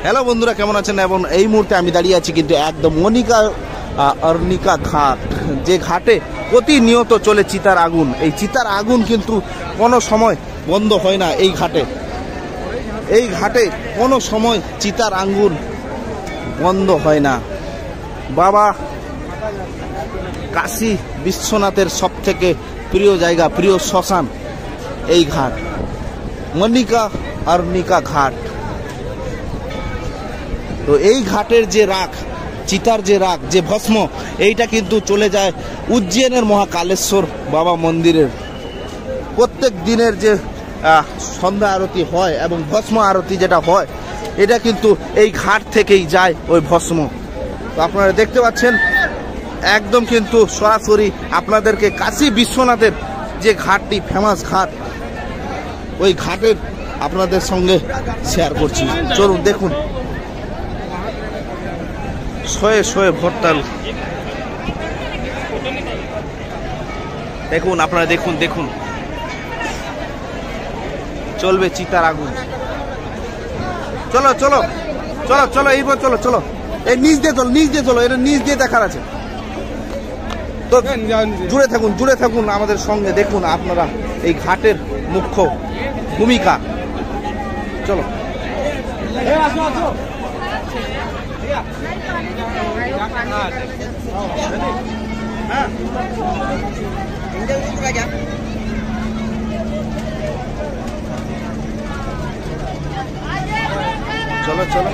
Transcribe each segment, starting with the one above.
Hello বন্ধুরা, কেমন আছেন? এবং এই মুহূর্তে আমি দাঁড়িয়ে আছি কিন্তু একদম অর্নিকা ঘাট, যে ঘাটে প্রতিনিয়ত চলে চিতার আগুন। এই চিতার আগুন কিন্তু কোনো সময় বন্ধ হয় না। এই ঘাটে কোনো সময় চিতার আগুন বন্ধ হয় না। বাবা কাশী বিশ্বনাথের সব থেকে প্রিয় জায়গা, প্রিয় শ্মশান এই ঘাট, অর্নিকা ঘাট। তো এই ঘাটের যে রাখ, চিতার যে রাখ, যে ভস্ম, এইটা কিন্তু চলে যায় উজ্জয়নের মহাকালেশ্বর বাবা মন্দিরের। প্রত্যেক দিনের যে সন্ধ্যা আরতি হয় এবং ভস্ম আরতি যেটা হয়, এটা কিন্তু এই ঘাট থেকেই যায় ওই ভস্ম। তো আপনারা দেখতে পাচ্ছেন একদম কিন্তু সরাসরি আপনাদেরকে কাশী বিশ্বনাথের যে ঘাটটি, ফেমাস ঘাট, ওই ঘাটের আপনাদের সঙ্গে শেয়ার করছি। চলুন দেখুন, শয়ে শয়ে ভরতাল। দেখুন আপনারা, দেখুন চলবে চিতার আগুন। চলো চলো চলো চলো এইবার চলো চলো, এই নিচ দিয়ে চলো, এটা নিচ দিয়ে দেখার আছে। তো জুড়ে থাকুন আমাদের সঙ্গে। দেখুন আপনারা এই ঘাটের মুখ্য ভূমিকা। চলো চলো চলো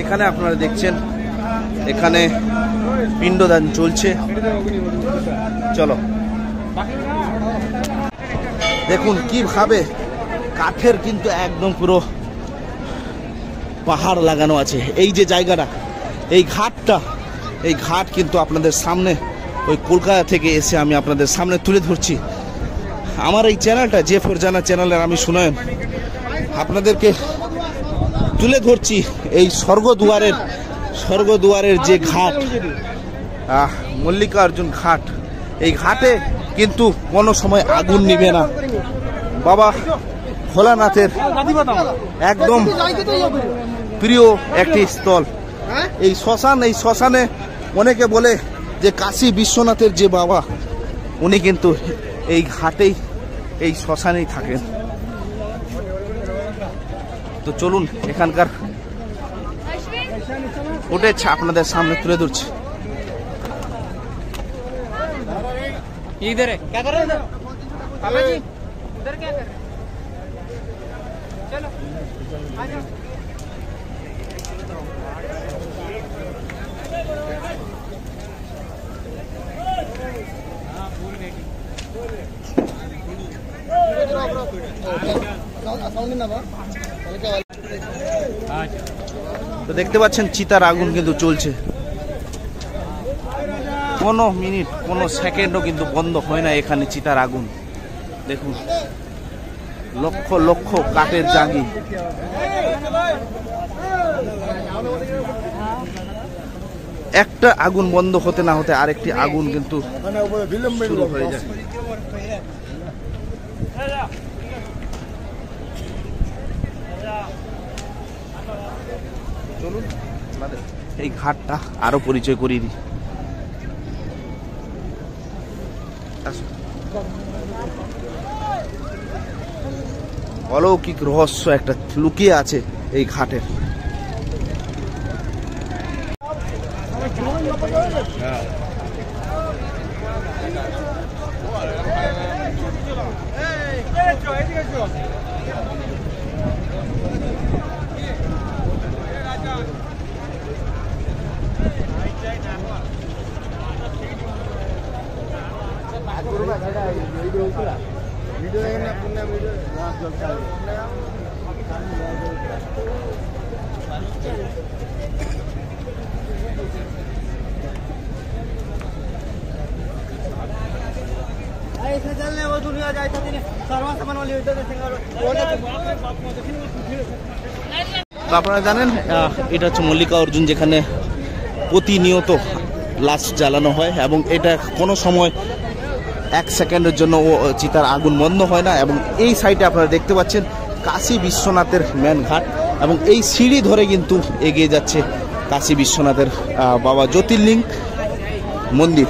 এখানে আপনারা দেখছেন, এখানে পিণ্ডদান চলছে। চলো দেখুন কিভাবে কাঠের কিন্তু একদম পুরো পাহাড় লাগানো আছে। এই যে জায়গাটা, এই ঘাটটা, এই ঘাট কিন্তু আপনাদের সামনে ওই কলকাতা থেকে এসে আমি আপনাদের সামনে তুলে ধরছি। আমার এই চ্যানেলটা J4 জানা চ্যানেলের আমি সুনয়ন আপনাদেরকে তুলে ধরছি এই স্বর্গদুয়ারের যে ঘাট, মল্লিকার্জুন ঘাট। এই ঘাটে কিন্তু কোনো সময় আগুন নিবে না। বাবা ভোলানাথের একদম প্রিয় একটি স্থল এই শ্মশানে অনেকে বলে যে কাশী বিশ্বনাথের যে বাবা, উনি কিন্তু এই ঘাটেই, এই শ্মশানেই থাকেন। তো চলুন এখানকার ফুটেজ আপনাদের সামনে তুলে ধরছি। তো দেখতে পাচ্ছেন চিতার আগুন কিন্তু চলছে, কোনো মিনিট, কোনো সেকেন্ডও কিন্তু বন্ধ হয় না এখানে চিতার আগুন। দেখুন লক্ষ লক্ষ কাঠের জাগি। একটা আগুন বন্ধ হতে না হতে আরেকটি আগুন কিন্তু শুরু হয়ে যায়। চলুন এই ঘাটটা আরো পরিচয় করিয়ে দিই। অলৌকিক রহস্য একটা লুকিয়ে আছে এই ঘাটের। তো আপনারা জানেন এটা হচ্ছে মল্লিকা অর্জুন, যেখানে প্রতিনিয়ত লাশ জ্বালানো হয় এবং এটা কোনো সময় 1 সেকেন্ডের জন্য চিতার আগুন বন্ধ হয় না। এবং এই সাইডে আপনারা দেখতে পাচ্ছেন কাশী বিশ্বনাথের মেন ঘাট এবং এই সিঁড়ি ধরে কিন্তু এগিয়ে যাচ্ছে কাশী বিশ্বনাথের বাবা জ্যোতির্লিঙ্গ মন্দির।